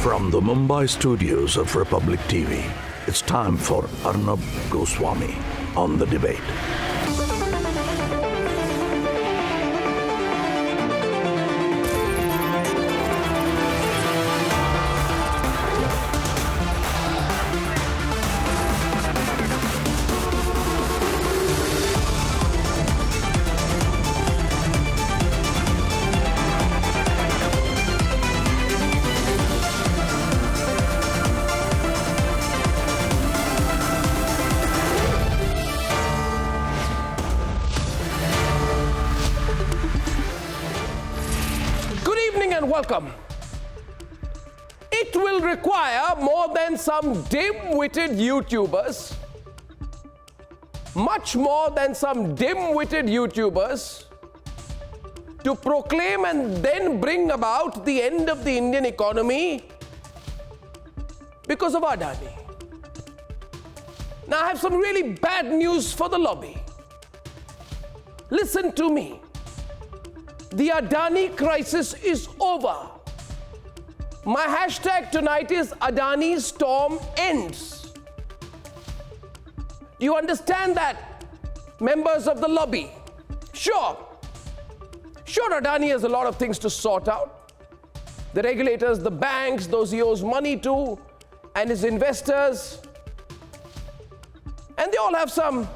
From the Mumbai studios of Republic TV, it's time for Arnab Goswami on the debate. Welcome. It will require more than some dim-witted YouTubers, much more than some dim-witted YouTubers, to proclaim and then bring about the end of the Indian economy because of Adani. Now, I have some really bad news for the lobby. Listen to me. The Adani crisis is over. My hashtag tonight is Adani storm ends. Do you understand that, members of the lobby? Sure, Adani has a lot of things to sort out. The regulators, the banks, those he owes money to, and his investors. And they all have some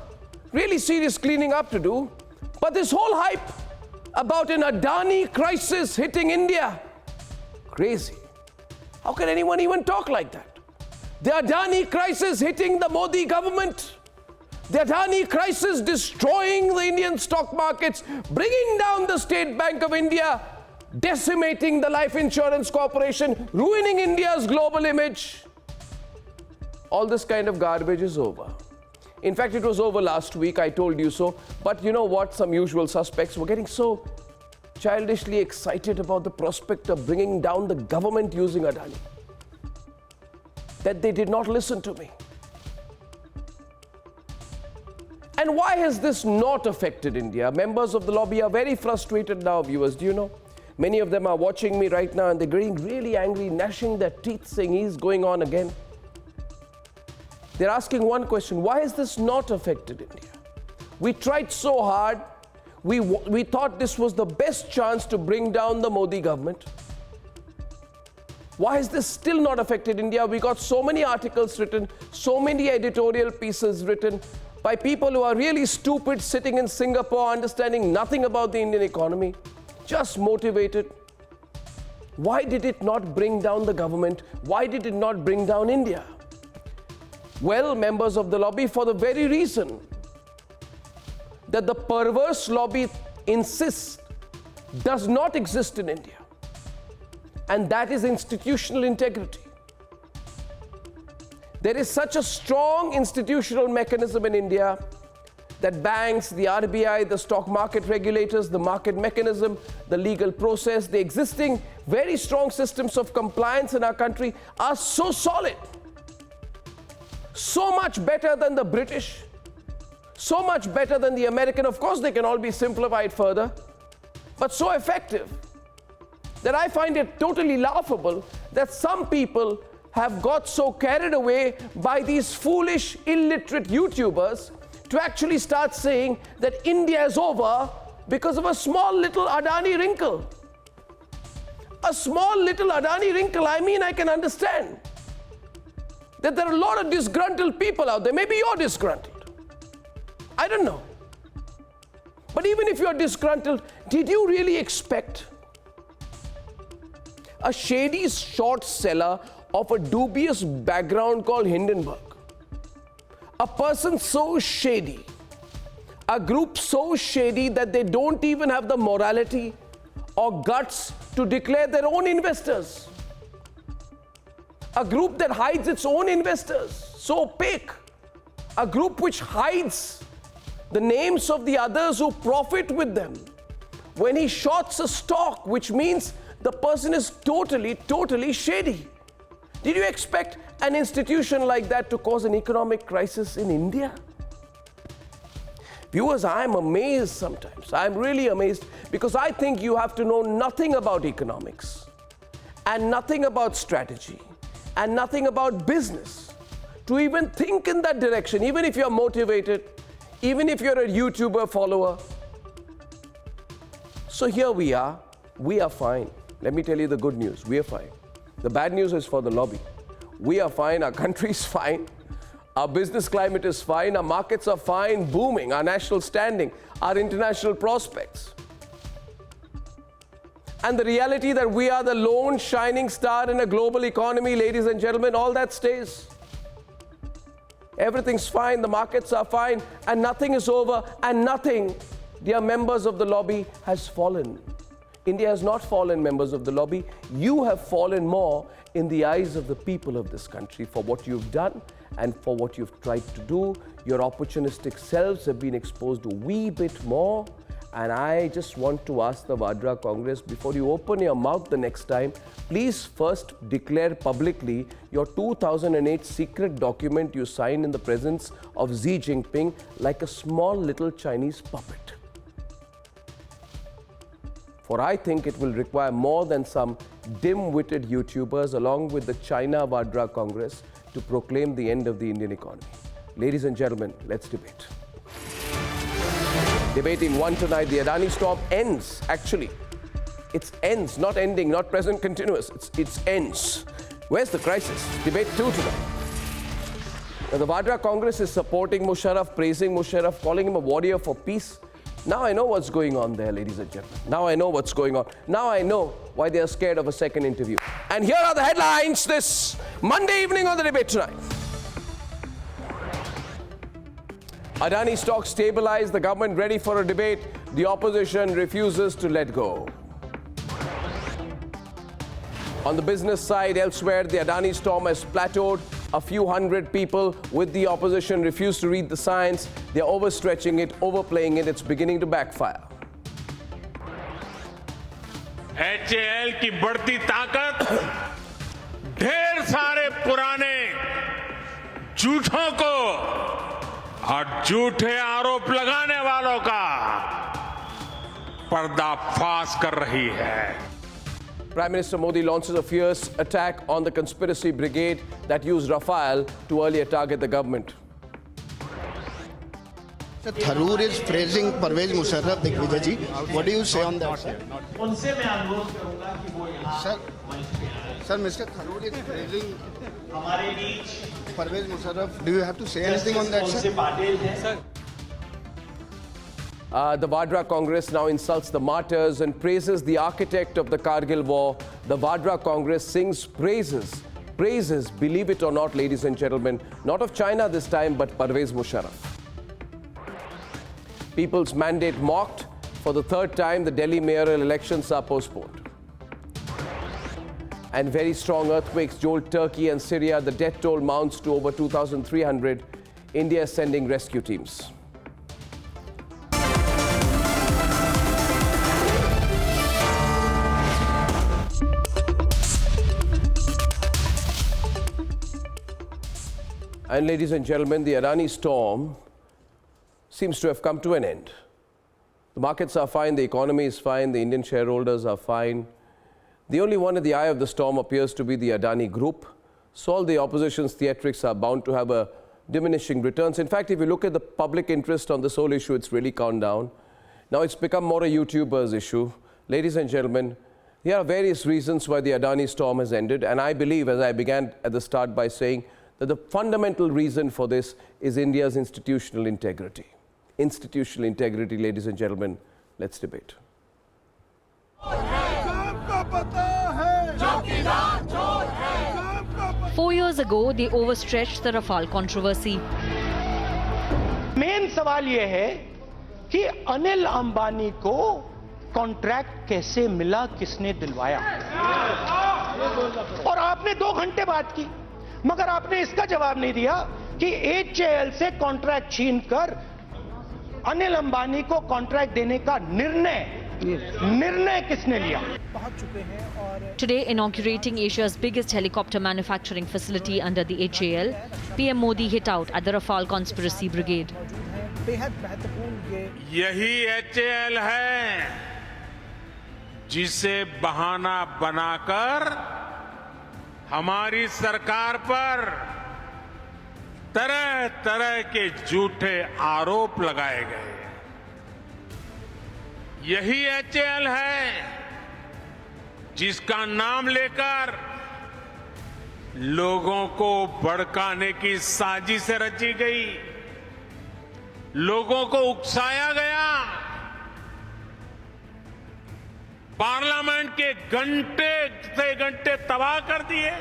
really serious cleaning up to do. But this whole hype about an Adani crisis hitting India, crazy. How can anyone even talk like that? The Adani crisis hitting the Modi government, the Adani crisis destroying the Indian stock markets, bringing down the State Bank of India, decimating the Life Insurance Corporation, ruining India's global image. All this kind of garbage is over. In fact, it was over last week, I told you so. But you know what? Some usual suspects were getting so childishly excited about the prospect of bringing down the government using Adani that they did not listen to me. And why has this not affected India? Members of the lobby are very frustrated now, viewers. Do you know? Many of them are watching me right now and they're getting really angry, gnashing their teeth, saying he's going on again. They're asking one question: why has this not affected India? We tried so hard. We thought this was the best chance to bring down the Modi government. Why has this still not affected India? We got so many articles written, so many editorial pieces written by people who are really stupid, sitting in Singapore, understanding nothing about the Indian economy, just motivated. Why did it not bring down the government? Why did it not bring down India? Well, members of the lobby, for the very reason that the perverse lobby insists does not exist in India, and that is institutional integrity. There is such a strong institutional mechanism in India that banks, the RBI, the stock market regulators, the market mechanism, the legal process, the existing very strong systems of compliance in our country are so solid. So much better than the British, so much better than the American. Of course, they can all be simplified further, but so effective that I find it totally laughable that some people have got so carried away by these foolish, illiterate YouTubers to actually start saying that India is over because of a small little Adani wrinkle. A small little Adani wrinkle, I mean, I can understand that there are a lot of disgruntled people out there. Maybe you're disgruntled. I don't know. But even if you're disgruntled, did you really expect a shady short seller of a dubious background called Hindenburg, a person so shady, a group so shady that they don't even have the morality or guts to declare their own investors, a group that hides its own investors, so opaque, a group which hides the names of the others who profit with them. When he shorts a stock, which means the person is totally shady. Did you expect an institution like that to cause an economic crisis in India? Viewers, I'm amazed sometimes. I'm really amazed because I think you have to know nothing about economics and nothing about strategy and nothing about business to even think in that direction, even if you're motivated, even if you're a YouTuber follower. So here we are fine. Let me tell you the good news, we are fine. The bad news is for the lobby. We are fine, our country is fine, our business climate is fine, our markets are fine, booming, our national standing, our international prospects. And the reality that we are the lone shining star in a global economy, ladies and gentlemen, all that stays. Everything's fine, the markets are fine, and nothing is over, and nothing, dear members of the lobby, has fallen. India has not fallen, members of the lobby. You have fallen more in the eyes of the people of this country for what you've done and for what you've tried to do. Your opportunistic selves have been exposed a wee bit more. And I just want to ask the Vadra Congress, before you open your mouth the next time, please first declare publicly your 2008 secret document you signed in the presence of Xi Jinping like a small little Chinese puppet. For I think it will require more than some dim-witted YouTubers along with the China Vadra Congress to proclaim the end of the Indian economy. Ladies and gentlemen, let's debate. Debating one tonight, the Adani storm ends, actually. It ends, not ending, not present continuous. It ends. Where's the crisis? Debate 2 tonight. Now, the Vadra Congress is supporting Musharraf, praising Musharraf, calling him a warrior for peace. Now I know what's going on there, ladies and gentlemen. Now I know what's going on. Now I know why they are scared of a second interview. And here are the headlines this Monday evening on the debate tonight. Adani stocks stabilize, the government ready for a debate. The opposition refuses to let go. On the business side, elsewhere, the Adani storm has plateaued. A few hundred people with the opposition refuse to read the science. They're overstretching it, overplaying it. It's beginning to backfire. HAL की बढ़ती ताकत ढेर सारे पुराने झूठों को और झूठे आरोप लगाने वालों का पर्दाफाश कर रही है. Prime Minister Modi launches a fierce attack on the conspiracy brigade that used Rafale to earlier target the government. Sir, Tharoor is praising Parvez Musharraf, Digvijay ji. What do you say on that, sir? उनसे मैं अनुरोध करूंगा कि वो यहाँ Sir, Mr. Tharoor is praising हमारे बीच Parvez Musharraf. Do you have to say anything on that, sir? Patil हैं. The Vadra Congress now insults the martyrs and praises the architect of the Kargil war. The Vadra Congress sings praises, believe it or not, ladies and gentlemen, not of China this time, but Parvez Musharraf. People's mandate mocked. For the third time, the Delhi mayoral elections are postponed. And very strong earthquakes jolt Turkey and Syria. The death toll mounts to over 2,300. India is sending rescue teams. And ladies and gentlemen, the Adani storm seems to have come to an end. The markets are fine, the economy is fine, the Indian shareholders are fine. The only one in the eye of the storm appears to be the Adani group. So all the opposition's theatrics are bound to have a diminishing returns. In fact, if you look at the public interest on this whole issue, it's really gone down. Now it's become more a YouTuber's issue. Ladies and gentlemen, there are various reasons why the Adani storm has ended. And I believe, as I began at the start by saying, that the fundamental reason for this is India's institutional integrity. Institutional integrity, ladies and gentlemen, let's debate. 4 years ago, they overstretched the Rafale controversy. Main सवाल यह है कि अनिल अंबानी को contract कैसे मिला, किसने दिलवाया. और आपने 2 घंटे बात की, मगर आपने इसका जवाब नहीं दिया कि HAL से कॉन्ट्रैक्ट छीनकर अनिल अंबानी को कॉन्ट्रैक्ट देने का निर्णय किसने लिया. Today, inaugurating Asia's biggest helicopter manufacturing facility under the HAL, PM Modi hit out at the Rafale conspiracy brigade. यही HAL है जिसे बहाना बनाकर हमारी सरकार पर तरह तरह के झूठे आरोप लगाए गए। यही एचएएल है जिसका नाम लेकर लोगों को भड़काने की साजिश रची गई, लोगों को उकसाया गया, पार्लियामेंट के घंटे से घंटे तबाह कर दिए।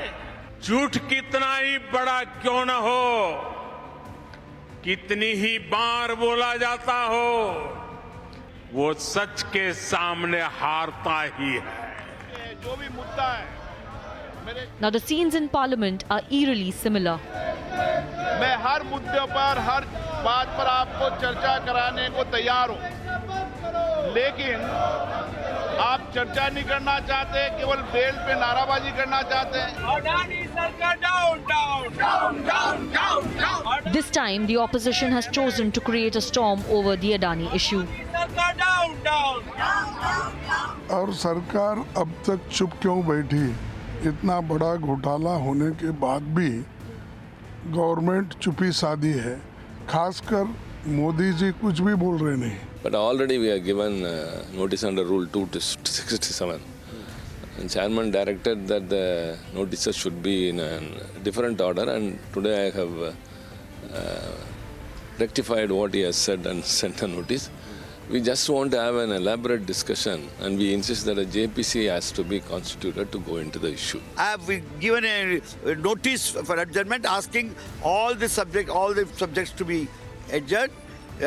झूठ कितना ही बड़ा क्यों न हो, कितनी ही बार बोला जाता हो, वो सच के सामने हारता ही है। जो भी मुद्दा है Now the scenes in Parliament are eerily similar. मैं हर मुद्दे पर हर बात पर आपको चर्चा कराने को तैयार हूं, लेकिन आप चर्चा नहीं करना चाहते, केवल बेल पे नाराबाजी करना चाहते हैं। अडानी सरकार down down down down down down. This time the opposition has chosen to create a storm over the Adani issue. सरकार डाउन डाउन। और सरकार अब तक चुप क्यों बैठी? इतना बड़ा घोटाला होने के बाद भी गवर्नमेंट चुप्पी साधी है, खासकर मोदी जी कुछ भी बोल रहे नहीं। But already we are given notice under Rule 267. And Chairman directed that the notices should be in a different order, and today I have rectified what he has said and sent a notice. We just want to have an elaborate discussion, and we insist that a JPC has to be constituted to go into the issue. I have given a notice for adjournment asking all the subjects to be adjourned,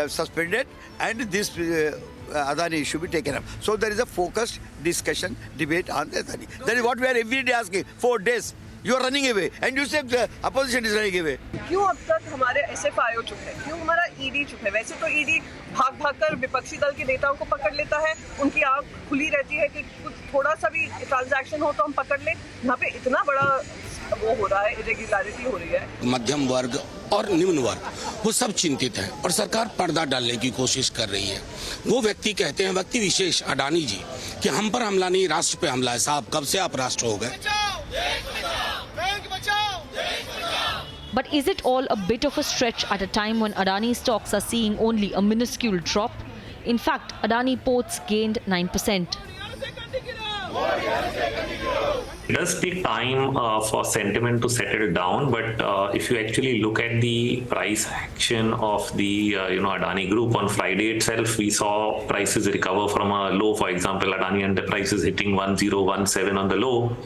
suspended, and this Adani issue be taken up. So there is a focused discussion, debate on the Adani. That is what we are every day asking. 4 days. You are running away, and you say the opposition is running away. क्यों अब तक हमारे SFIO चुप है? क्यों हमारा ED चुप है? वैसे तो ED भाग कर विपक्षी दल के नेताओं को पकड़ लेता है, उनकी आंख खुली रहती है कि कुछ थोड़ा सा भी ट्रांजैक्शन हो तो हम पकड़ लें। यहाँ पे इतना बड़ा वो हो रहा है, इरेगुलरिटी हो रही है। मध्यम वर्ग और निम्न वर्ग वो सब चिंतित हैं और सरकार पर्दा डालने की कोशिश कर रही है। वो व्यक्ति कहते हैं, व्यक्ति विशेष अडानी जी, कि हम पर हमला नहीं, राष्ट्र पे हमला है। साहब, कब से आप राष्ट्र हो गए? But is it all a bit of a stretch at a time when Adani stocks are seeing only a minuscule drop? In fact, Adani ports gained 9%. It does take time for sentiment to settle down, but if you actually look at the price action of the Adani Group on Friday itself, we saw prices recover from a low. For example, Adani Enterprises hitting 1017 on the low,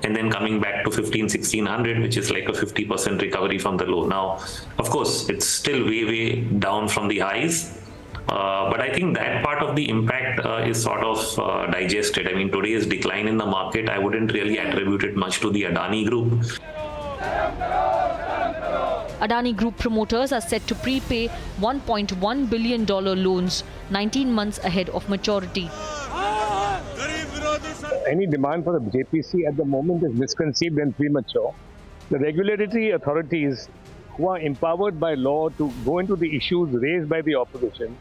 and then coming back to 1600, which is like a 50% recovery from the low. Now, of course, it's still way down from the highs. But I think that part of the impact is sort of digested. I mean, today's decline in the market, I wouldn't really attribute it much to the Adani Group. Adani Group promoters are set to prepay $1.1 billion loans 19 months ahead of maturity. Any demand for the JPC at the moment is misconceived and premature. The regulatory authorities who are empowered by law to go into the issues raised by the opposition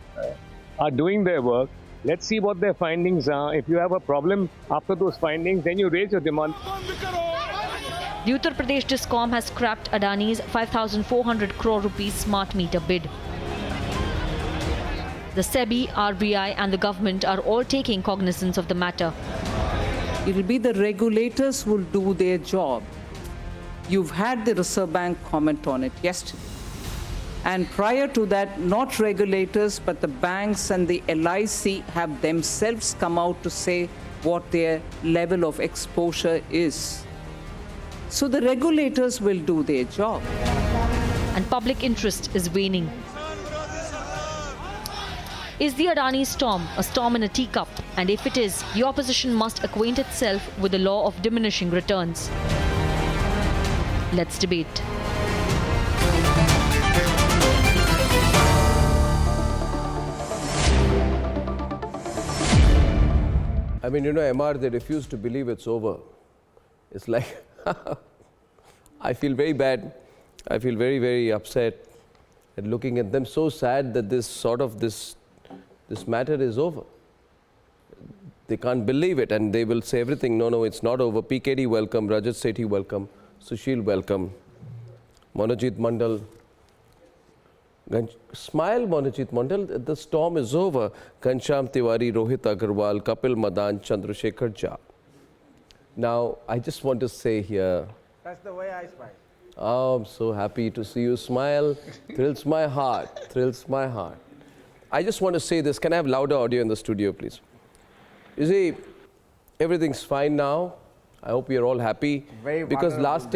are doing their work. Let's see what their findings are. If you have a problem after those findings, then you raise your demand. The Uttar Pradesh Discom has scrapped Adani's 5,400 crore rupees smart meter bid. The SEBI, RBI and the government are all taking cognizance of the matter. It will be the regulators who will do their job. You've had the Reserve Bank comment on it yesterday. And prior to that, not regulators, but the banks and the LIC have themselves come out to say what their level of exposure is. So the regulators will do their job. And public interest is waning. Is the Adani storm a storm in a teacup? And if it is, the opposition must acquaint itself with the law of diminishing returns. Let's debate. I mean, MR, they refuse to believe it's over. It's like, I feel very bad. I feel very upset at looking at them. So sad that this matter is over. They can't believe it, and they will say everything. No, it's not over. PKD, welcome. Rajat Sethi, welcome. Sushil, welcome. Monojit Mandal. Smile, Monojit Mandal. The storm is over. Ghanshyam Tiwari, Rohit Agarwal, Kapil Madan, Chandrasekhar Jha. Now, I just want to say here. That's the way I smile. Oh, I'm so happy to see you smile. Thrills my heart. Thrills my heart. I just want to say this. Can I have louder audio in the studio, please? You see, everything's fine now. I hope you're all happy. Because last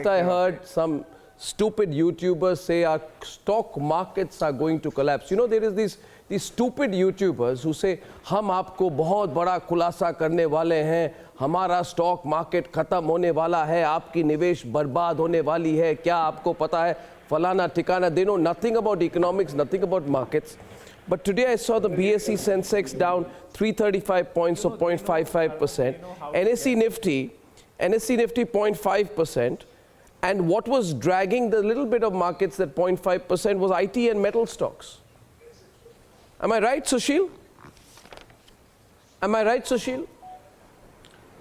I heard some stupid YouTubers say our stock markets are going to collapse. You know, there is these stupid YouTubers who say, हम आपको बहुत बड़ा खुलासा करने वाले हैं, हमारा stock market खत्म होने वाला है, आपकी निवेश बर्बाद होने वाली है, क्या आपको पता है, फलाना ठिकाना. They know nothing about economics, nothing about markets. But today I saw the BSE Sensex down 335 points or 0.55%. NSE Nifty 0.5%. And what was dragging the little bit of markets, that 0.5%, was IT and metal stocks. Am I right, Sushil? Am I right, Sushil?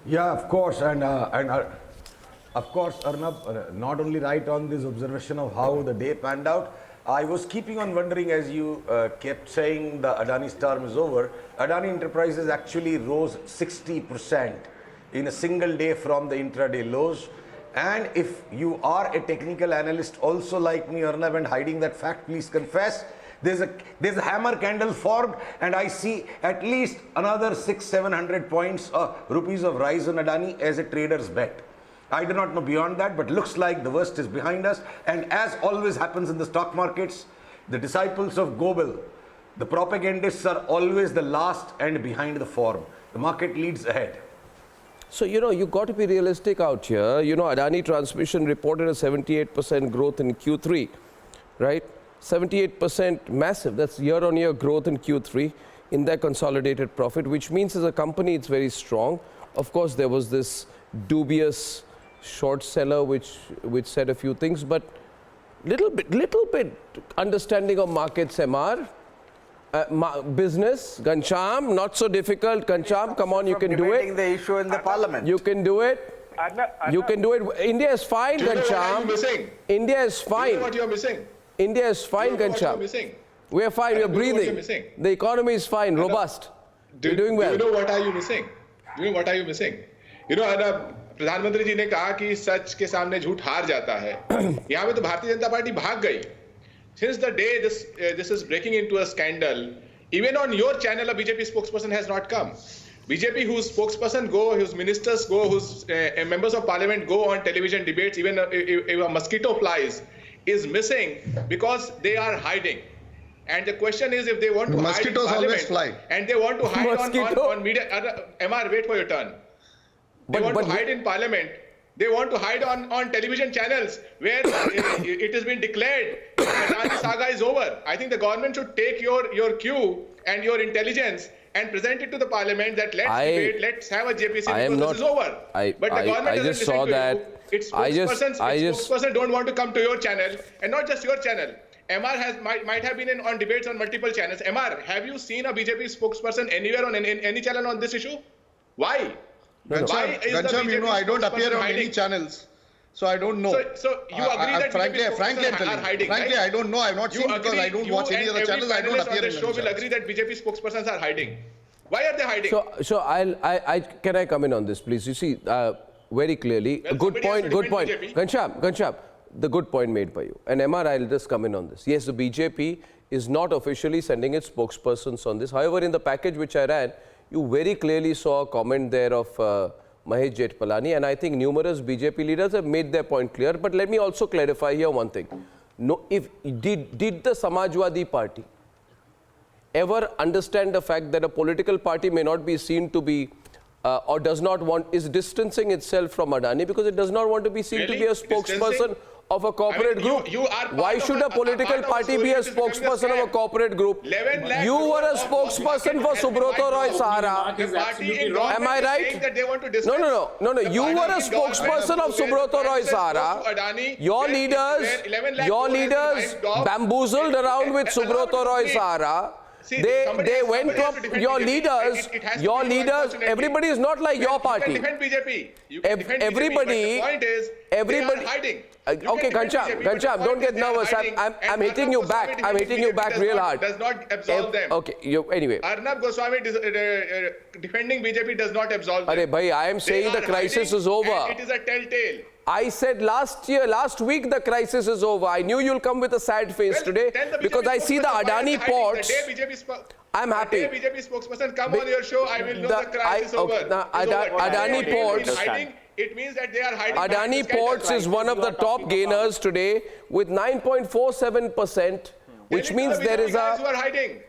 Yeah, of course. And of course, Arnab, not only right on this observation of how the day panned out, I was keeping on wondering, as you kept saying the Adani's term is over, Adani Enterprises actually rose 60% in a single day from the intraday lows. And if you are a technical analyst also like me, Arnab, and hiding that fact, please confess, there's a hammer candle formed, and I see at least another 600-700 points rupees of rise on Adani as a trader's bet. I do not know beyond that, but looks like the worst is behind us. And as always happens in the stock markets, the disciples of Gobel, the propagandists, are always the last and behind the form. The market leads ahead. So, you know, you've got to be realistic out here. You know, Adani Transmission reported a 78% growth in Q3, right? 78% massive. That's year-on-year growth in Q3 in their consolidated profit, which means as a company it's very strong. Of course, there was this dubious short seller which said a few things, but little bit understanding of markets, MR. Business, Ghanshyam, not so difficult. Ghanshyam, come on, you can do it. The issue in the parliament. You can do it. You can do it. India is fine, Ghanshyam. India is fine. You know what you are missing? India is fine, Ghanshyam. We are fine. We are breathing. The economy is fine, robust. We're doing well. Do you know what are you missing? Do you know what are you missing? You know, Arnab, प्रधानमंत्री जी ने कहा कि सच के सामने झूठ हार जाता है. यहाँ पे तो भारतीय जनता पार्टी भाग गई. Since the day this is breaking into a scandal, even on your channel a BJP spokesperson has not come. BJP, whose spokesperson go, whose ministers go, whose members of parliament go on television debates, even if a mosquito flies, is missing because they are hiding. And the question is, if they want to hide in parliament, and they want to hide on media, MR, wait for your turn. They want to hide in parliament. They want to hide on television channels where it has been declared that Adani saga is over. I think the government should take your cue and your intelligence and present it to the parliament that let's have a JPC because this is over. But the government doesn't listen to you. Its spokesperson don't want to come to your channel, and not just your channel. MR might have been on debates on multiple channels. MR, have you seen a BJP spokesperson anywhere on any channel on this issue? Why? Ghanshyam, you know, I don't appear on any channels, so I don't know. So you agree that frankly, are hiding, frankly, right? I don't know. I've not seen because I don't watch any other channels. I don't appear in the show will agree that BJP spokespersons are hiding. Why are they hiding? So can I come in on this, please? You see, very clearly, a good point. Ghanshyam, the good point made by you. And MR, I'll just come in on this. Yes, the BJP is not officially sending its spokespersons on this. However, in the package which I ran, you very clearly saw a comment there of Mahesh Jetpalani, and I think numerous BJP leaders have made their point clear. But let me also clarify here one thing. No, did the Samajwadi Party ever understand the fact that a political party may not be seen to be or does not want, is distancing itself from Adani because it does not want to be seen to be a spokesperson of a corporate group? Why should a political party be a spokesperson of a corporate group? You were a spokesperson for Subroto Roy Sahara. Am I right? No. You were a spokesperson of Subroto Roy Sahara. Your leaders bamboozled around with Subroto Roy Sahara. They went from your leaders, everybody is not like your party. You can defend BJP. You can defend Everybody, BJP, but the point is, they are hiding. Okay, Ghanshyam, don't get nervous. I'm hitting you back. I'm hitting you back real hard. Does not absolve them. Okay, anyway. Arnab Goswami defending BJP does not absolve them. Arey bhai, I am saying the crisis is over. It is a telltale. I said last week the crisis is over. I knew you'll come with a sad face today because I see the Adani ports. I'm happy. The day BJP spokesperson come on your show, I will know the crisis is over. Adani ports. It means that they are hiding. Adani ports is one of the top gainers today with 9.47%. Which means there is a...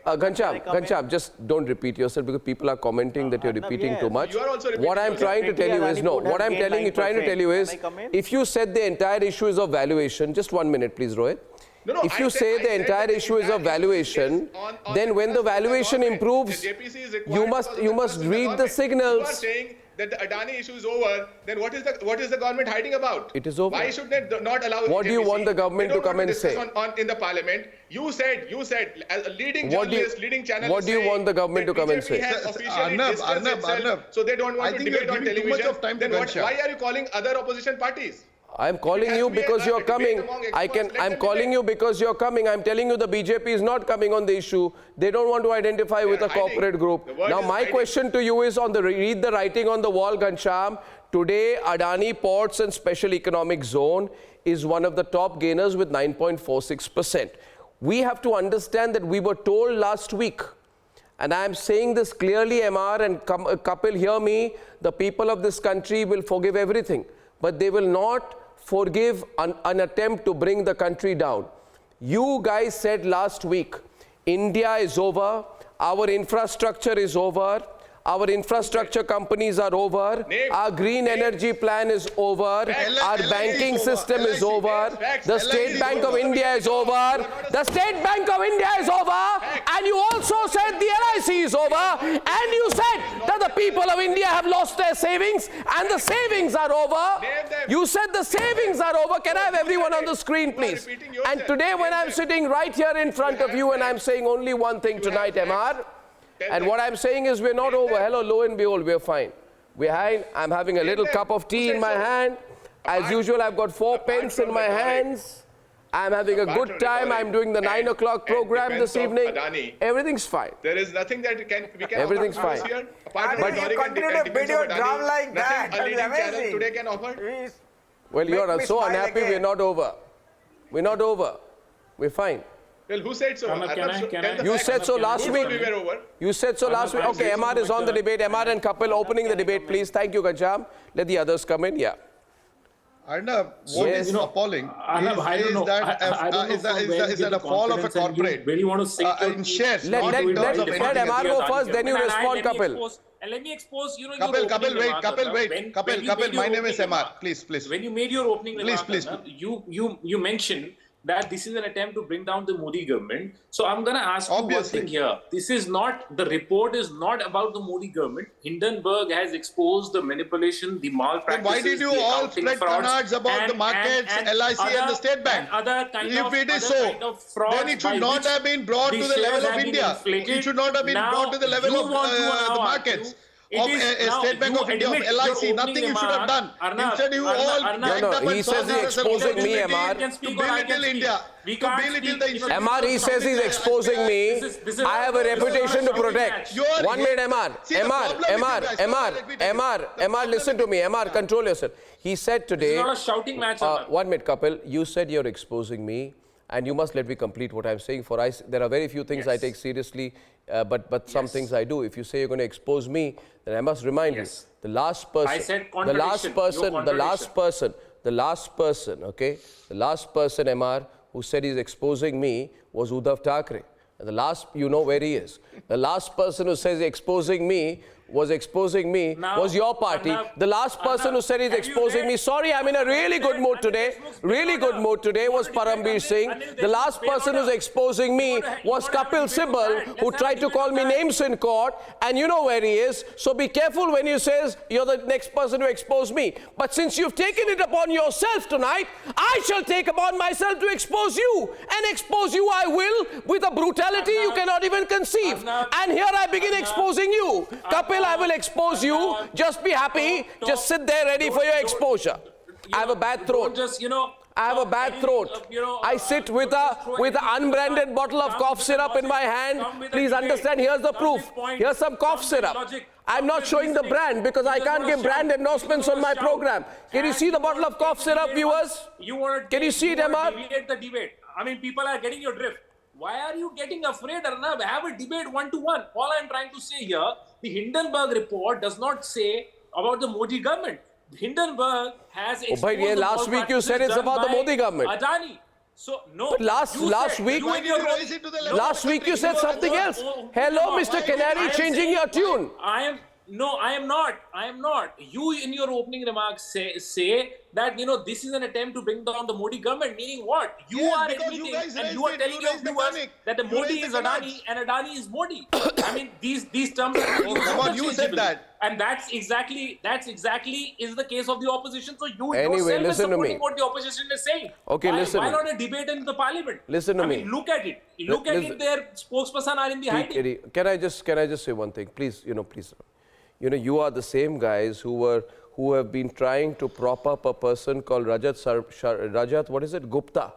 Ghanshyam, just don't repeat yourself because people are commenting that you're repeating too much. What I'm trying to tell you is, what I'm trying to tell you is, if you said the entire issue is of valuation, just 1 minute please, Rohit. If you say the entire issue is of valuation, then when the valuation improves, you must read the signals. You are saying that the Adani issue is over, then what is the government hiding about? It is over. Why should they not allow What do you want the government to come and say? In the parliament, you said, as a leading journalist, leading channel. What do you want the government to come and say? Arnab, so they don't want to debate on television. Then why are you calling other opposition parties? I'm calling you because you're coming. I'm calling you because you're coming. I'm telling you the BJP is not coming on the issue. They don't want to identify with a corporate group. Now my question to you is on the read the writing on the wall, Ghanshyam. Today Adani Ports and Special Economic Zone is one of the top gainers with 9.46%. We have to understand that we were told last week, and I am saying this clearly, MR and Kapil, hear me, the people of this country will forgive everything, but they will not forgive an attempt to bring the country down. You guys said last week, India is over, our infrastructure is over, our infrastructure companies are over, our green energy plan is over, our banking system is over, the State Bank of India is over, the State Bank of India is over, and you also said the LIC is over, and you said that the people of India have lost their savings, and the savings are over. You said the savings are over. Can I have everyone on the screen, please? And today when I'm sitting right here in front of you and I'm saying only one thing tonight, MR, and what I'm saying is we're not over. Hello, lo and behold, we're fine. We're fine. I'm having a little cup of tea in my hand. As usual, I've got 4 pens in my hands. I'm having a good time. I'm doing the 9 o'clock program this evening. Everything's fine. There is nothing that we can Everything's fine. Here. Apart from you continue to video drum like that. Nothing a leading channel today can offer. Well, you're so unhappy. We're not over. We're not over. We're fine. Well, who said so? You said so last week. You said so last week. Okay, MR is on the debate. MR and Kapil opening the debate, please. Thank you, Ghanshyam. Let the others come in. Yeah. Arnab, what is appalling is that a fall of a corporate in shares, let MR go first, then you respond, Kapil. Let me expose, Kapil, wait. Kapil, my name is MR. Please. When you made your opening remark, you mentioned that this is an attempt to bring down the Modi government. So I'm going to ask you one thing here. The report is not about the Modi government. Hindenburg has exposed the manipulation, the malpractices. Why did you all spread canards about the markets, LIC and the State Bank? If it is so, then it should not have been brought to the level of India. It should not have been brought to the level of the markets. Of State Bank of India, of LIC, nothing you should have done. Instead, you all he says he's exposing me, MR. To belittle India. To belittle the institution. MR, he says he's exposing me. I have a reputation to protect. 1 minute, MR, listen to me. MR, control yourself. He said today. This is not a shouting match. 1 minute, Kapil. You said you're exposing me. And you must let me complete what I'm saying. There are very few things I take seriously, but some things I do. If you say you're going to expose me, then I must remind you, the last person, MR, who said he's exposing me was Uddhav Thackeray. And you know where he is. The last person who says exposing me was exposing me was your party. The last person who said he's exposing me, sorry, I'm in a really good mood today. Really good mood today was Parambir Singh. The last person who's exposing me was Kapil Sibal, who tried to call me names in court, and you know where he is. So be careful when you say you're the next person to expose me. But since you've taken it upon yourself tonight, I shall take upon myself to expose you. And expose you I will with a brutality you cannot even conceive. And here I begin exposing you. Kapil, I will expose you. Just be happy. Just sit there ready for your exposure. I have a bad throat. I have a bad throat. I sit with an unbranded bottle of cough syrup in my hand. Please understand, here's the proof. Here's some cough syrup. I'm not showing the brand because I can't give brand endorsements on my program. Can you see the bottle of cough syrup, viewers? Can you see it, Emma? The debate. I mean, people are getting your drift. Why are you getting afraid, Arnab? Have a debate one-to-one. All I'm trying to say here, the Hindenburg report does not say about the Modi government. Hindenburg has exposed the last week you said it's about the Modi government. Adani. So no. But last week you said something else. Hello, Mr. Canary, changing your tune. I am not. You in your opening remarks say that this is an attempt to bring down the Modi government. Meaning what? You are admitting and you are telling your viewers that the Modi is Adani and Adani is Modi. I mean these terms are come on, you said that. And that's exactly is the case of the opposition. So you anyway, yourself listen is supporting to me. what the opposition is saying. Okay, listen. Why not a debate in the parliament? Listen to me. I mean, look at it. Look at it. Their spokesperson are in the hiding. Can I just say one thing, please? Please. You are the same guys who have been trying to prop up a person called Rajat Gupta,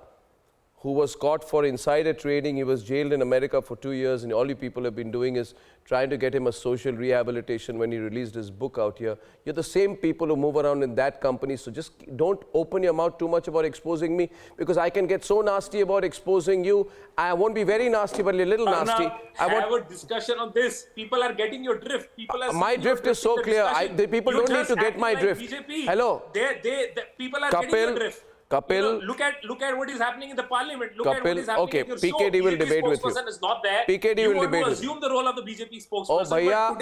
who was caught for insider trading. He was jailed in America for 2 years, and all you people have been doing is trying to get him a social rehabilitation when he released his book out here. You're the same people who move around in that company, so just don't open your mouth too much about exposing me, because I can get so nasty about exposing you. I won't be very nasty, but a little nasty. Have a discussion on this. People are getting your drift. People are my drift is so clear. The people don't need to get my drift. BJP. Hello. People are getting your drift. Kapil, look at what is happening in the parliament. Look at what is happening in your PKD show. will debate with you. Spokesperson is not there. PKD will debate with you. Assume the role of the BJP spokesperson. Oh, bhaiya,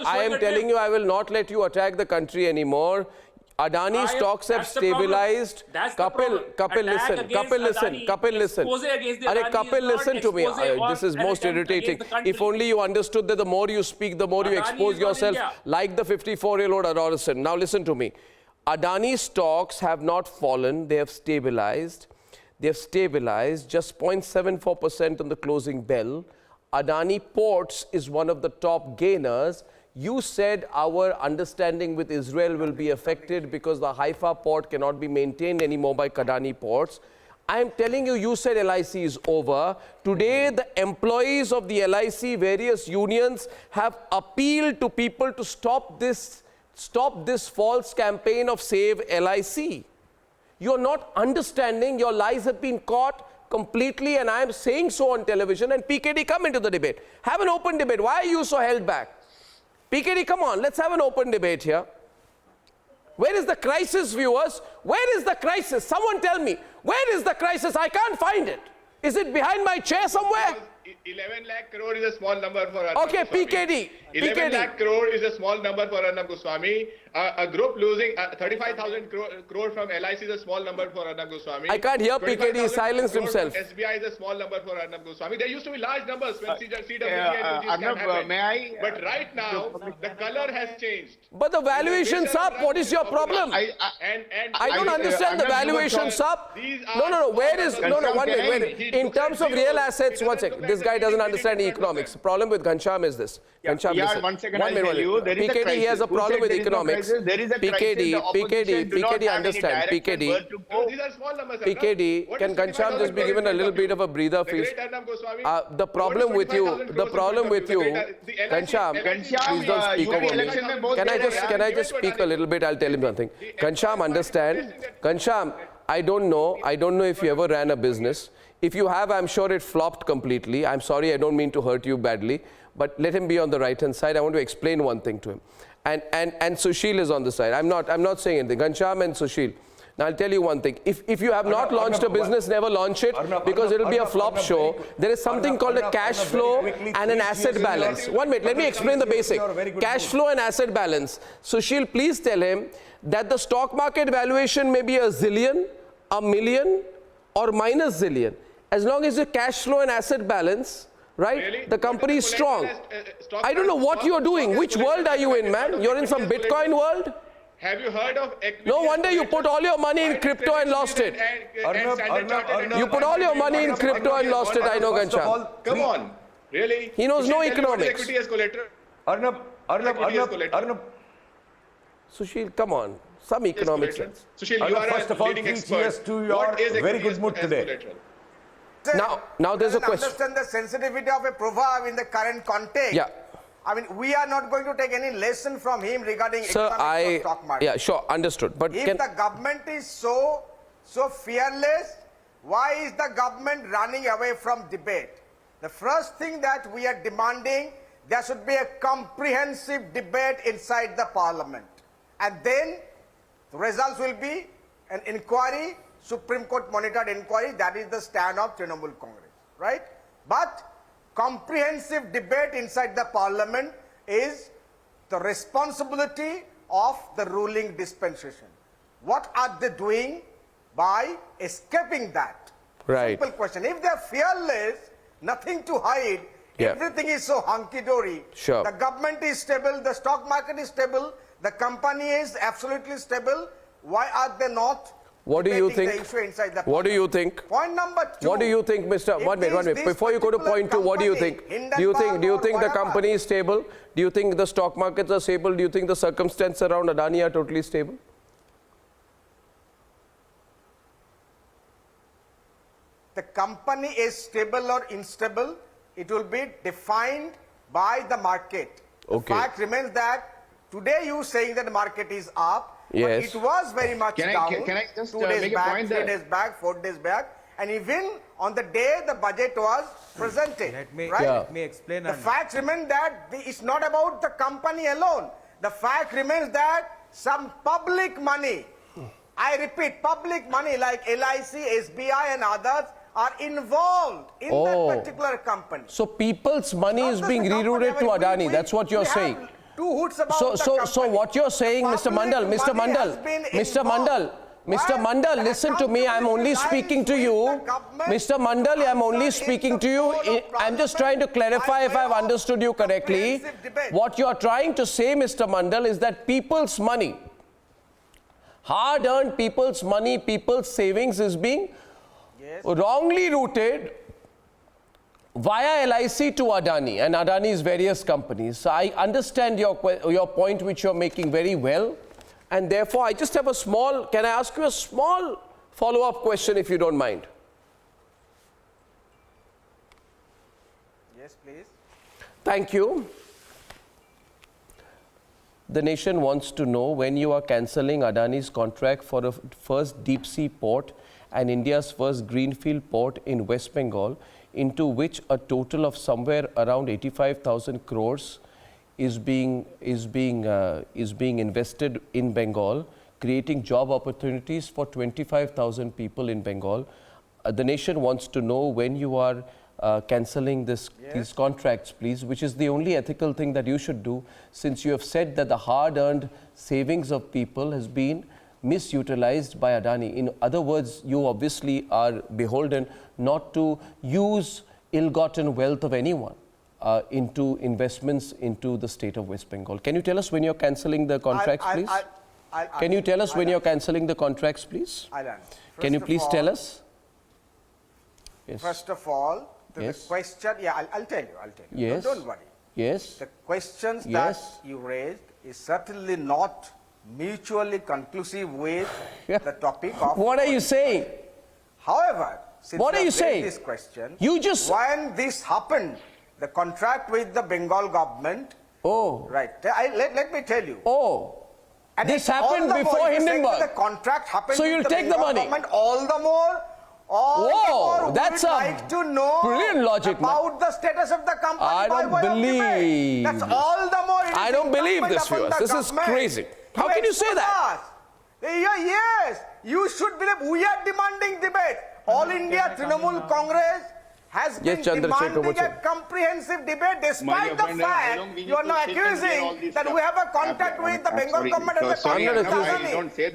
I am telling you, I will not let you attack the country anymore. Adani stocks have stabilized. Kapil, listen. Kapil, listen to me. This is most irritating. If only you understood that the more you speak, the more you expose yourself, like the 54-year-old adolescent. Now listen to me. Adani stocks have not fallen, they have stabilized. They have stabilized just 0.74% on the closing bell. Adani Ports is one of the top gainers. You said our understanding with Israel will be affected because the Haifa port cannot be maintained anymore by Adani Ports. I am telling you, you said LIC is over. Today, the employees of the LIC, various unions, have appealed to people to stop this false campaign of Save LIC. You're not understanding, your lies have been caught completely, and I am saying so on television. And PKD, come into the debate. Have an open debate. Why are you so held back? PKD, come on, let's have an open debate here. Where is the crisis, viewers? Where is the crisis? Someone tell me, where is the crisis? I can't find it. Is it behind my chair somewhere? 11 lakh crore is a small number for Arnab Okay, Goswami. 11 lakh crore is a small number for Arnab Goswami. A group losing 35,000 crore from LIC is a small number for Arnab Goswami. I can't hear PKD, he silenced himself. SBI is a small number for Arnab Goswami. There used to be large numbers when CWC and Arnab, may I? But right now, the color has changed. But the valuation's up. What is your problem? I don't understand the valuation's up. No. Where is... No, one minute. In terms of real assets, one second. This guy doesn't understand economics. The problem with Ghanshyam is this. Ghanshyam, listen. 1 second, I'll tell you. There is a PKD, crisis. he has a problem with economics. There is a crisis. PKD, understand. PKD, can Ghanshyam just be given a little bit of a breather, please? The problem with you, Ghanshyam, please don't speak over me. Can I just speak a little bit? I'll tell him something. Ghanshyam, understand. Ghanshyam, I don't know if you ever ran a business. If you have, I'm sure it flopped completely. I'm sorry, I don't mean to hurt you badly, but let him be on the right-hand side. I want to explain one thing to him. And Sushil is on the side. I'm not saying anything. Ghanshyam and Sushil, Now, I'll tell you one thing. If you have not launched a business, never launch it, because it will be a flop show. There is something called a cash flow and an asset balance. 1 minute, let me explain the basic. Cash flow and asset balance. Sushil, please tell him that the stock market valuation may be a zillion, a million, or minus zillion. As long as the cash flow and asset balance, right, Really? the company is strong. I don't know what you're doing. Which world are you in, man? You're in some Bitcoin world? Have you heard of No wonder you put all your money in crypto and lost it. You put all your money in crypto and lost it, I know, Ghanshyam. Come on, really? He knows no Sushil, tell me what is economics. Equity as collateral. Arnab. Sushil, come on. Some economic sense. Sushil, you are first of a all, leading 3 expert. cheers to your What is very equity good mood as today. collateral? Now there's a question. Understand the sensitivity of a proverb in the current context. Yeah. I mean, we are not going to take any lesson from him regarding Sir, economics of stock market. yeah, sure, understood. But If the government is so fearless, why is the government running away from debate? The first thing that we are demanding, there should be a comprehensive debate inside the parliament. And then the results will be an inquiry, Supreme Court monitored inquiry. That is the stand of Trinamool Congress, right? But comprehensive debate inside the parliament is the responsibility of the ruling dispensation. What are they doing by escaping that? Right. Simple question. If they are fearless, nothing to hide, Yeah. everything is so hunky-dory, Sure. the government is stable, the stock market is stable, the company is absolutely stable, why are they not what do you debating think? the issue inside the What do you think? Point number 2. What do you think, Mr. If 1 minute, 1 minute. this Before you go to point 2, what do you think? company, Do you think Hindenburg or the whatever. company is stable? Do you think the stock markets are stable? Do you think the circumstances around Adani are totally stable? The company is stable or unstable, it will be defined by the market. Okay. The fact remains that today you saying that the market is up, Yes. but it was very much down. Can I just 2 days make a back, point 3 there? days back, 4 days back, and even on the day the budget was presented. Right? Let me explain. The fact remains that it's not about the company alone. The fact remains that some public money, I repeat, public money like LIC, SBI and others are involved in that particular company. So people's money is Not being just the company, rerouted to I mean, Adani. That's what you're we saying. have two hoots about So, the so company. what you're saying, Mr. Mandal, Public Mr. money Mandal, has been Mr. involved. Mandal, Mr. Why? Mandal, The listen to me. I'm only accountability speaking to lies you. with the government. Mr. Mandal, I'm only Answer speaking is to the you. floor of I'm just trying to clarify if I've understood you correctly. comprehensive debate. What you're trying to say, Mr. Mandal, is that people's money, hard-earned people's money, people's savings is being wrongly routed via LIC to Adani and Adani's various companies. So I understand your point which you're making very well, and therefore I just have a small, can I ask you a small follow-up question if you don't mind? Yes, please. Thank you. The nation wants to know when you are cancelling Adani's contract for a first deep sea port and India's first greenfield port in West Bengal, into which a total of somewhere around 85,000 crores is being invested in Bengal, creating job opportunities for 25,000 people in Bengal. The nation wants to know when you are cancelling these contracts, please, which is the only ethical thing that you should do, since you have said that the hard-earned savings of people has been misutilized by Adani. In other words, you obviously are beholden not to use ill-gotten wealth of anyone into investments into the state of West Bengal. Can you tell us when you're cancelling the contracts, please? Can you tell us when you're cancelling the contracts, please? Can you please tell us? Yes. First of all, the question, I'll tell you. Yes. Don't worry. Yes. The questions that you raised is certainly not mutually conclusive with the topic of... What are you saying? However, since what are you raised saying? This question, you just... When this happened, the contract with the Bengal government... Right. Let me tell you. And this happened before Hindenburg. The contract happened so with you'll the take Bengal the money. Government, all the more... that's would like to know brilliant logic, about the status of the company. I don't believe. That's all the more. I don't believe this, viewers. This is crazy. How can you say that? Yes, You should believe we are demanding debate. All India Trinamool Congress has been demanding a comprehensive debate despite the fact you are now accusing that we have a contact with the Bengal government and the Adani.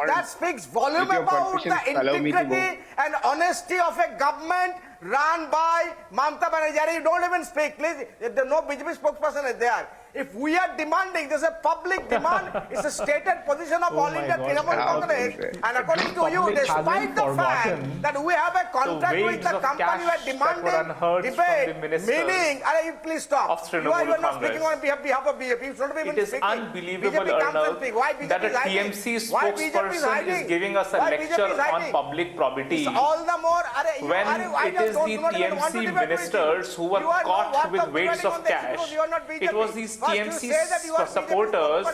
That speaks volume about the integrity and honesty of a government run by Mamata Banerjee. You don't even speak, please. No BJP spokesperson is there. If we are demanding, there's a public demand, it's a stated position of all India Trinamool Congress. And according to you, despite the fact that we have a contract with the company, we are demanding debate, meaning, please stop. You are not speaking on behalf of BJP. You shouldn't be even speaking. It is unbelievable, Arnab, that a TMC spokesperson is giving us a lecture on public probity. All the more, when it is the TMC ministers who were caught with weights of cash, it was these TMC supporters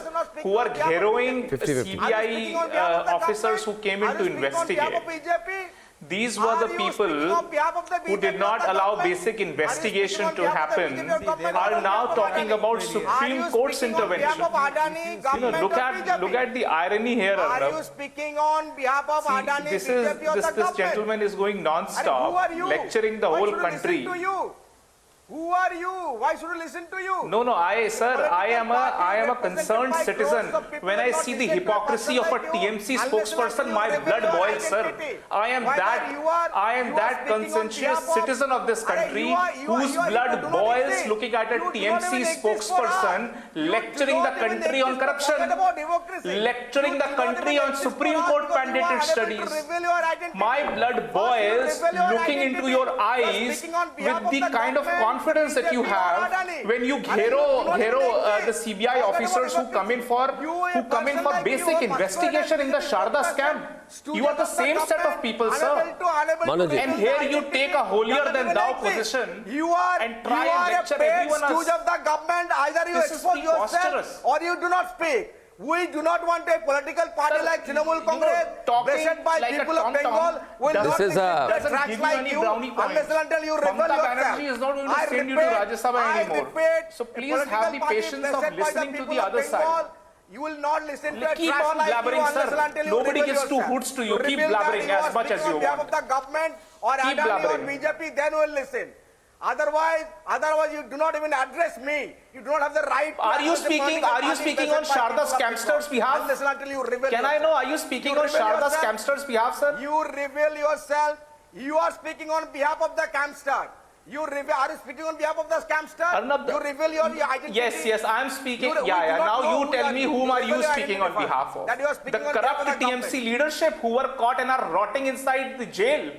who were harrowing CBI officers who came in to investigate. These were the people who did not allow basic investigation to happen, are now talking about Supreme Court's intervention. Look at the irony here, Arnab. Are you speaking on behalf of Adani? This gentleman is going non-stop, lecturing the whole country. Who are you? Why should we listen to you? No, I am a concerned citizen. When I see the hypocrisy of a TMC spokesperson, my blood boils, sir. I am that conscientious citizen of this country whose blood boils looking at a TMC spokesperson lecturing the country on corruption, lecturing the country on Supreme Court mandated studies. My blood boils looking into your eyes with the kind of confidence that you have when you hero the CBI officers who come in for basic investigation in the Sharda scam. You are the same set of people, sir. And here you take a holier than thou position and try and lecture everyone else. Of the government, either you expose yourself or you do not speak. We do not want a political party like Trinamool Congress, represented by like people of Bengal, will not listen to tracks like you unless and until you reveal yourself. Banerjee is not going to send you to Rajya Sabha anymore. So please have the patience of listening to the other side. You will not listen to a keep trash on like blabbering, you sir. unless and until you Nobody reveal gives two yourself. hoots to you. Keep blabbering as much as you want. Of the government or Keep Adani or blabbering. BJP, then we will listen. Otherwise, you do not even address me. You do not have the right. Are you speaking on Sharda scamsters' behalf? Unless and until you reveal Can I know? Are you speaking on Sharda scamsters' behalf, sir? You reveal yourself. You are speaking on behalf of the scamster. Are you speaking on behalf of the scamster? Arnab, you reveal your identity. Yes, I am speaking. Now you tell me whom are you speaking on behalf of? The corrupt TMC leadership who were caught and are rotting inside the jail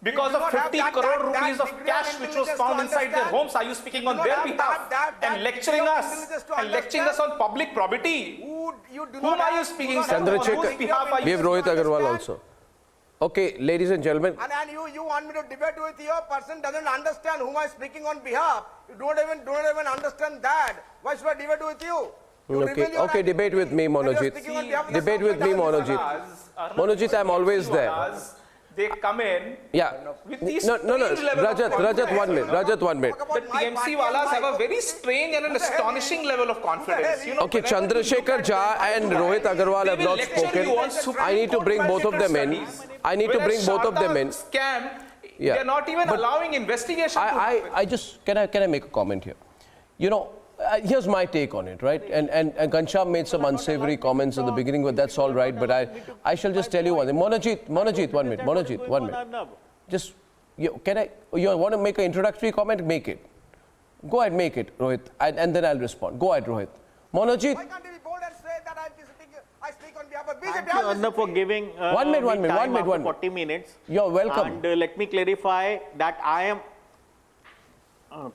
because of 50 crore rupees of cash which was found inside their homes. Are you speaking on their behalf and lecturing us on public probity? Whom are you speaking on? Chandrasekhar, we have Rohit Agarwal also. Okay, ladies and gentlemen. And you want me to debate with you? A person doesn't understand whom I am speaking on behalf. You don't even understand that. Why should I debate with you? Okay, debate with me, Monojit. Debate with me, Monojit. Monojit, I'm always there. They come in. Yeah. With these Rajat, 1 minute. Rajat, 1 minute. The TMC walas have a very strange and an astonishing level of confidence. Okay, Chandrasekhar Jha and Rohit Agarwal have not spoken. I need to bring both of them in. Scam. Yeah. They're not even allowing investigation. I just can I make a comment here? Here's my take on it, right? And Ghanshyam made some unsavory comments in the beginning, but that's all right. But I shall just tell you one thing. Monojit, 1 minute. Monojit, 1 minute. Just you want to make an introductory comment? Make it. Go ahead, make it, Rohit, and then I'll respond. Go ahead, Rohit. Monojit. Why can't you be bold and say that I speak on behalf of BJP? Thank you, Arnab, for giving 1 minute. 40 minutes. You're welcome. And let me clarify that I am.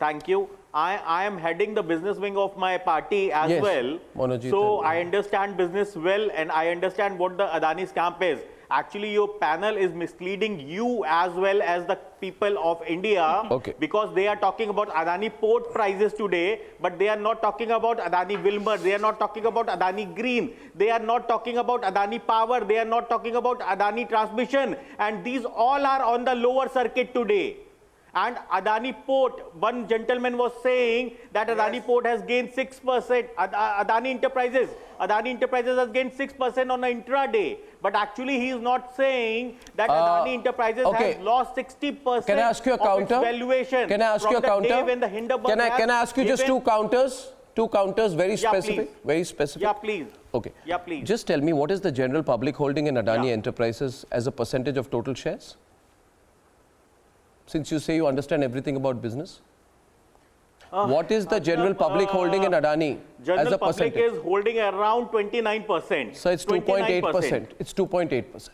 Thank you. I am heading the business wing of my party as well. Monojit, so I understand business well and I understand what the Adani scam is. Actually, your panel is misleading you as well as the people of India because they are talking about Adani port prices today, but they are not talking about Adani Wilmar, they are not talking about Adani Green, they are not talking about Adani Power, they are not talking about Adani Transmission, and these all are on the lower circuit today. And Adani Port, one gentleman was saying that Adani Port has gained 6%. Adani Enterprises has gained 6% on an intraday. But actually, he is not saying that Adani Enterprises has lost 60% Can I ask you a counter? of its valuation. Can I ask you a counter? Day when the Hindenburg Can I ask you just two counters? Two counters, very specific. Please. Very specific. Yeah, please. Okay. Yeah, please. Just tell me, what is the general public holding in Adani Enterprises as a percentage of total shares? Since you say you understand everything about business. What is the general public holding in Adani as a percentage? General public is holding around 29%. So it's 2.8%. It's 2.8%.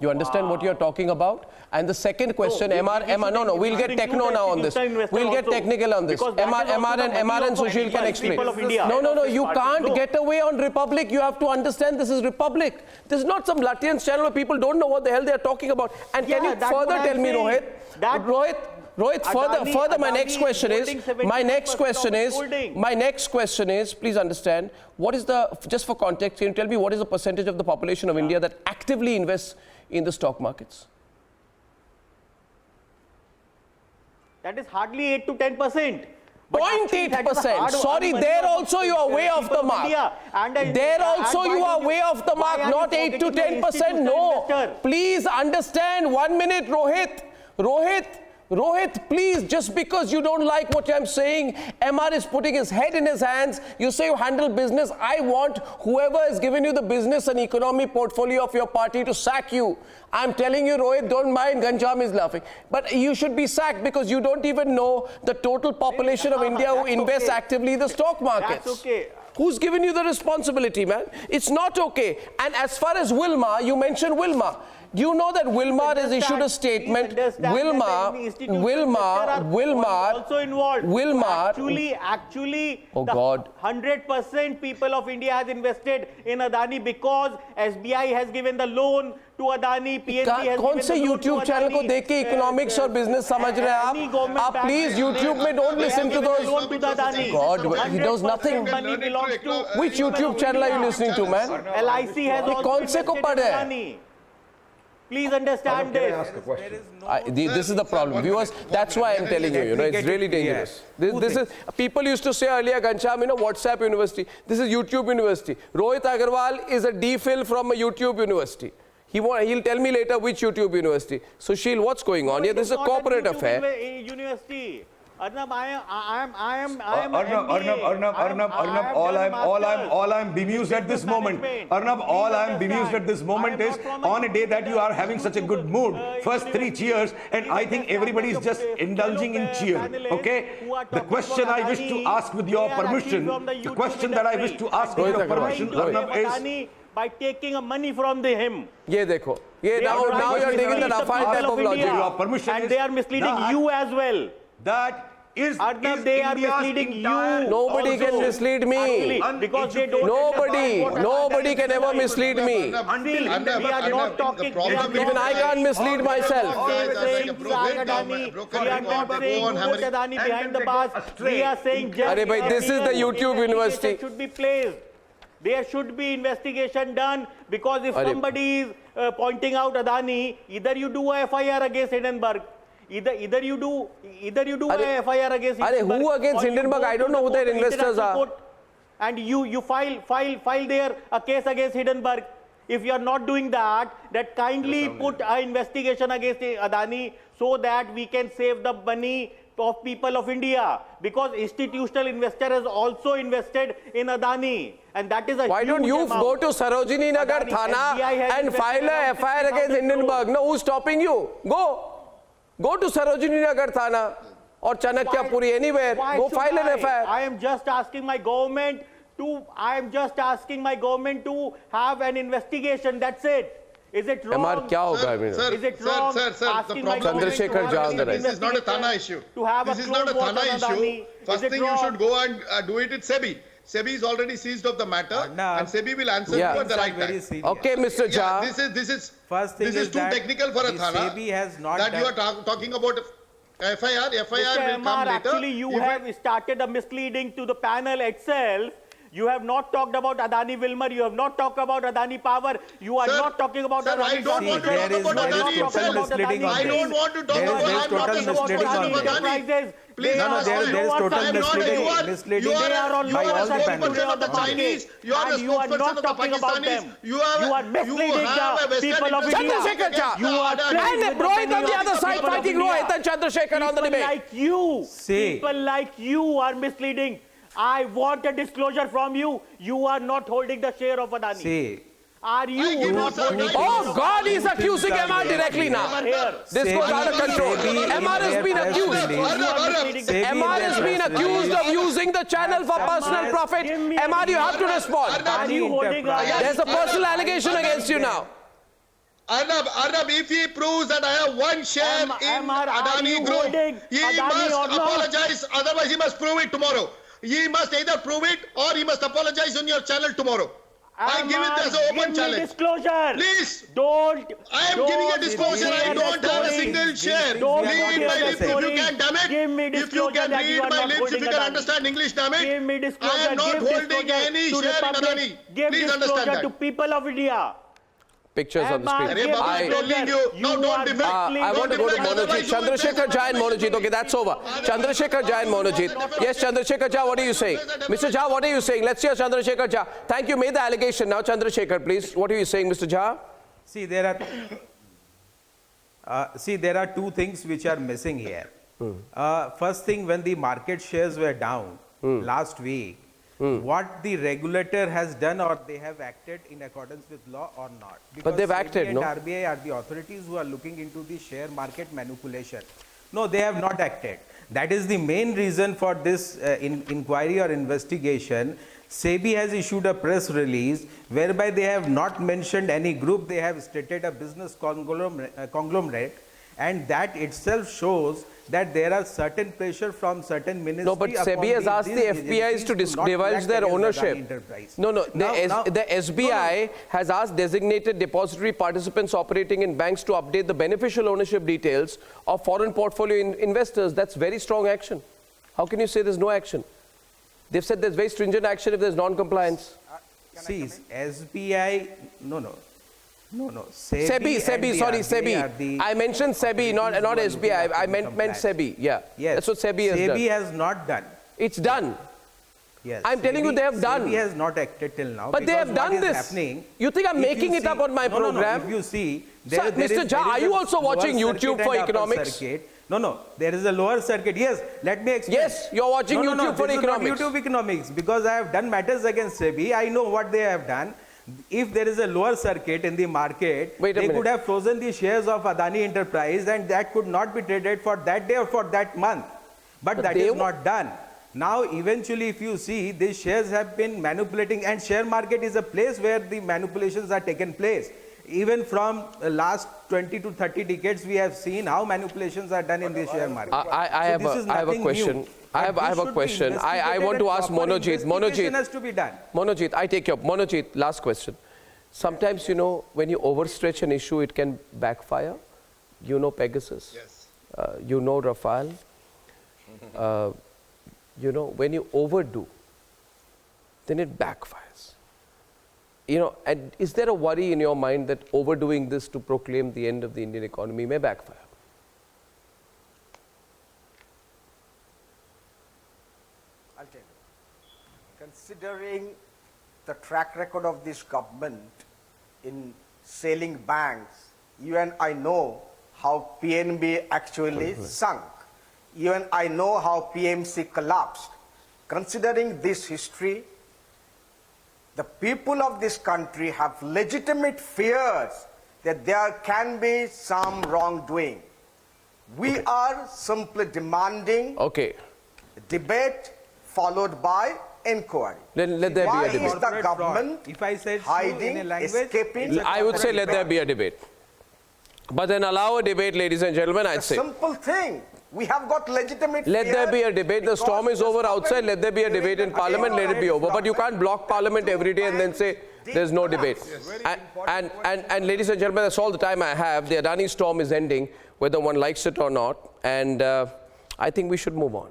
You understand what you're talking about? And the second question, we'll get techno now on this. We'll get technical on this. MR and Sushil can explain. No, you can't get away on Republic. You have to understand this is Republic. This is not some Latvian channel where people don't know what the hell they're talking about. And can you further tell me, Rohit, further, my next question is, please understand, what is the, just for context, can you tell me what is the percentage of the population of India that actively invests in the stock markets? That is hardly 8 to 10%. 0.8%. Sorry, there also you are way off the mark. There also you are way off the mark, not 8 to 10%. No. Please understand, 1 minute, Rohit, please, just because you don't like what I'm saying, MR is putting his head in his hands. You say you handle business. I want whoever has given you the business and economy portfolio of your party to sack you. I'm telling you, Rohit, don't mind, Ganjam is laughing. But you should be sacked because you don't even know the total population of India who invests actively in the stock markets. That's okay. Who's given you the responsibility, man? It's not okay. And as far as Wilmar, you mentioned Wilmar. Do you know that Wilmar has issued a statement? Actually, oh God. 100% people of India has invested in Adani because SBI has given the loan to Adani, PNB has given the loan to Adani. YouTube channel को देख के economics और business समझ रहे हैं आप please YouTube में don't listen to those. God, he knows nothing. Which YouTube channel are you listening to, man? LIC has also कौन से को पढ़ रहे? Please understand this. This is the problem, viewers. That's why I'm telling you. It's really dangerous. This is people used to say earlier, Gansham, WhatsApp University. This is YouTube University. Rohit Agarwal is a DPhil from a YouTube University. He'll tell me later which YouTube University. Sushil, what's going on here? This is a corporate affair. University. Arnab, Arnab, all I'm bemused at this moment. Arnab, all I'm bemused at this moment is on a day that you are having such a good mood. First 3 cheers, and I think everybody is just indulging in cheer. Okay? The question I wish to ask with your permission, the question that I wish to ask with your permission, Arnab, is by taking money from him. Now you're taking the Rafale type of logic. Your permission and they are misleading you as well. That is Arnab, they are misleading you. Nobody can mislead me. Because they don't. Nobody can ever mislead me. We are not talking. Even I can't mislead myself. We are not saying Adani behind the bars. We are saying this is the YouTube University. Should be placed. There should be investigation done because if somebody is pointing out Adani, either you do a FIR against Hindenburg. Either you do a FIR against Hindenburg. Who against Hindenburg? I don't know who their investors are. And you file there a case against Hindenburg. If you are not doing that kindly put an investigation against Adani so that we can save the money of people of India, because institutional investor has also invested in Adani, and that is a Why don't you go to Sarojini Nagar Thana and file a FIR against Hindenburg? No, who's stopping you? Go to Sarojini Nagar Thana or Chanakyapuri, anywhere. Go file an FIR. I am just asking my government to have an investigation. That's it. Is it wrong? MR क्या होगा? Is it wrong? Sir, the problem is this is not a Thana issue. This is not a Thana issue. First thing you should go and do it at SEBI. SEBI is already seized of the matter, and SEBI will answer you at the right time. Okay, Mr. Jha. This is too technical for a Thana. SEBI has not that you are talking about FIR will come later. Actually, you have started a misleading to the panel itself. You have not talked about Adani Wilmar. You have not talked about Adani Power. You are not talking about Adani. I don't want to talk about Adani itself. I don't want to talk about. I'm not a spokesperson of Adani. Please understand. there is total misleading. You are a spokesperson of the Chinese. You are a spokesperson of the Pakistanis. You are misleading the people of India. Chandrasekhar Jha. You are and Rohit on the other side fighting Rohit and Chandrasekhar on the debate. People like you are misleading. I want a disclosure from you. You are not holding the share of Adani. Are you not holding? Oh God, he's accusing MR directly now. This goes out of control. MR has been accused. MR has been accused of using the channel for personal profit. MR, you have to respond. There's a personal allegation against you now. Arnab, if he proves that I have one share in Adani Group, he must apologize. Otherwise, he must prove it tomorrow. He must either prove it or he must apologize on your channel tomorrow. I give it as an open challenge. Disclosure. Please. Don't. I am giving a disclosure. I don't have a single share. Read my lips if you can, damn it. If you can read my lips, if you can understand English, damn it. Give me disclosure. I am not holding any share in Adani. Please understand that. To people of India. Pictures on the screen. I want to go to Monojit. Chandrasekhar Jha and Monojit. Okay, that's over. Chandrasekhar Jha and Monojit. Yes, Chandrasekhar Jha, what are you saying? Mr. Jha, what are you saying? Let's hear Chandrasekhar Jha. Thank you. Made the allegation. Now, Chandrasekhar, please. What are you saying, Mr. Jha? See, there are two things which are missing here. First thing, when the market shares were down last week, what the regulator has done, or they have acted in accordance with law or not. Because but they've acted, and no? RBI are the authorities who are looking into the share market manipulation. No, they have not acted. That is the main reason for this inquiry or investigation. SEBI has issued a press release whereby they have not mentioned any group. They have stated a business conglomerate, and that itself shows that there are certain pressure from certain ministries. No, but SEBI has asked the FPIs to divulge their ownership. No, the SBI has asked designated depository participants operating in banks to update the beneficial ownership details of foreign portfolio investors. That's very strong action. How can you say there's no action? They've said there's very stringent action if there's non-compliance. See, SBI, no. SEBI. I mentioned SEBI, not SBI. I meant SEBI. Yeah. Yes. That's what SEBI has done. SEBI has not done. It's done. Yes. I'm telling you, they have done. SEBI has not acted till now. But they have done this. You think I'm making it up on my program? If you see, Mr. Jha, are you also watching YouTube for economics? No. There is a lower circuit. Yes. Let me explain. Yes, you're watching YouTube for economics. YouTube economics, because I have done matters against SEBI. I know what they have done. If there is a lower circuit in the market, they could have frozen the shares of Adani Enterprise, and that could not be traded for that day or for that month. But that is not done. Now, eventually, if you see, these shares have been manipulating, and share market is a place where the manipulations are taken place. Even from the last 20 to 30 decades, we have seen how manipulations are done in the share market. I have a question. I have a question. I want to ask Monojit. Monojit has to be done. Monojit, I take you up. Monojit, last question. Sometimes, when you overstretch an issue, it can backfire. You know Pegasus. Yes. You know Rafale. When you overdo, then it backfires. And is there a worry in your mind that overdoing this to proclaim the end of the Indian economy may backfire? I'll tell you. Considering the track record of this government in selling banks, even I know how PNB actually sunk. Even I know how PMC collapsed. Considering this history, the people of this country have legitimate fears that there can be some wrongdoing. We are simply demanding debate followed by inquiry. Let there be a debate. Why is the government hiding, escaping? I would say let there be a debate. But then allow a debate, ladies and gentlemen, I'd say. Simple thing. We have got legitimate Let there be a debate. The storm is over outside. Let there be a debate in Parliament. Let it be over. But you can't block Parliament every day and then say there's no debate. And ladies and gentlemen, that's all the time I have. The Adani storm is ending, whether one likes it or not. And I think we should move on.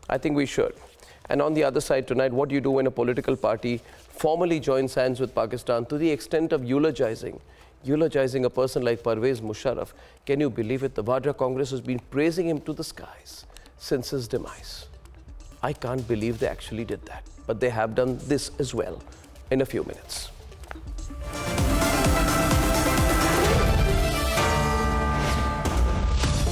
I think we should. And on the other side tonight, what do you do when a political party formally joins hands with Pakistan to the extent of eulogizing a person like Parvez Musharraf? Can you believe it? The Vadra Congress has been praising him to the skies since his demise. I can't believe they actually did that. But they have done this as well in a few minutes.